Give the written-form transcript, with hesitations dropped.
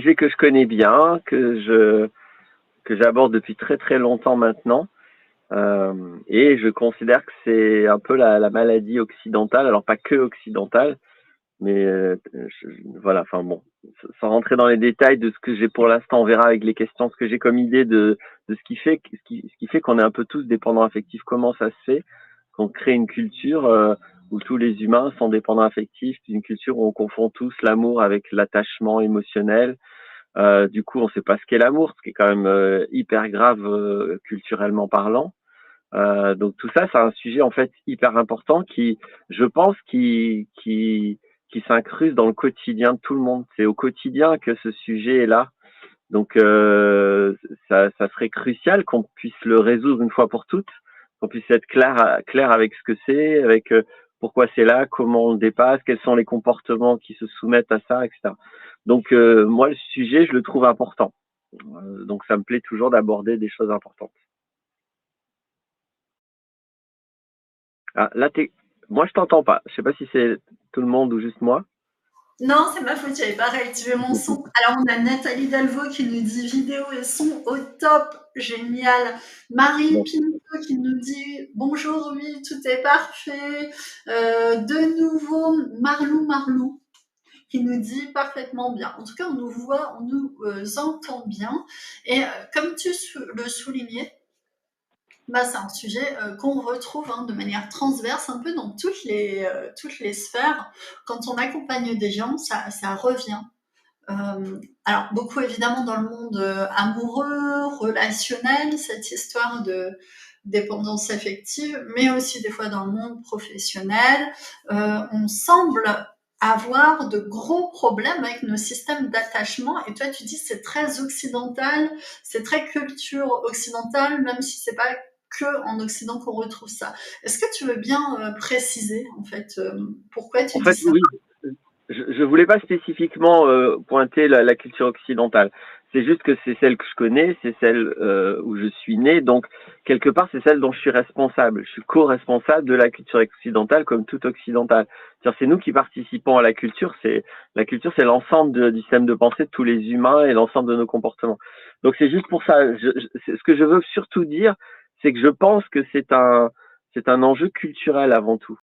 sujet que je connais bien, que j'aborde depuis très très longtemps maintenant. Et je considère que c'est un peu la maladie occidentale, alors pas que occidentale, mais voilà, enfin bon, sans rentrer dans les détails de ce que j'ai pour l'instant, on verra avec les questions, ce que j'ai comme idée de ce qui fait qu'on est un peu tous dépendants affectifs, comment ça se fait qu'on crée une culture où tous les humains sont dépendants affectifs, une culture où on confond tous l'amour avec l'attachement émotionnel. Du coup, on ne sait pas ce qu'est l'amour, ce qui est quand même hyper grave culturellement parlant. Donc tout ça, c'est un sujet en fait hyper important qui, je pense, qui s'incruste dans le quotidien de tout le monde. C'est au quotidien que ce sujet est là. Donc ça serait crucial qu'on puisse le résoudre une fois pour toutes, qu'on puisse être clair avec ce que c'est, avec pourquoi c'est là, comment on le dépasse, quels sont les comportements qui se soumettent à ça, etc. Donc moi le sujet, je le trouve important. Donc ça me plaît toujours d'aborder des choses importantes. Ah, là, moi, je t'entends pas. Je sais pas si c'est tout le monde ou juste moi. Non, c'est ma faute, j'avais pas réactivé mon son. Alors, on a Nathalie Delvaux qui nous dit vidéo et son au top, génial. Marie Bon. Pinto qui nous dit bonjour, oui, tout est parfait. De nouveau, Marlou qui nous dit parfaitement bien. En tout cas, on nous voit, on nous entend bien. Et comme tu le soulignais, bah, c'est un sujet qu'on retrouve de manière transverse un peu dans toutes les sphères. Quand on accompagne des gens, ça revient. Alors, beaucoup évidemment dans le monde amoureux, relationnel, cette histoire de dépendance affective, mais aussi des fois dans le monde professionnel. On semble avoir de gros problèmes avec nos systèmes d'attachement. Et toi, tu dis c'est très occidental, c'est très culture occidentale, même si c'est pas que en Occident qu'on retrouve ça. Est-ce que tu veux bien préciser en fait pourquoi En tu dis fait, ça? oui, je voulais pas spécifiquement pointer la culture occidentale. C'est juste que c'est celle que je connais, c'est celle où je suis né, donc quelque part c'est celle dont je suis responsable. Je suis co-responsable de la culture occidentale comme toute occidentale. C'est nous qui participons à la culture. C'est la culture, c'est l'ensemble du système de pensée de tous les humains et l'ensemble de nos comportements. Donc c'est juste pour ça. Ce que je veux surtout dire, c'est que je pense que c'est un enjeu culturel avant tout.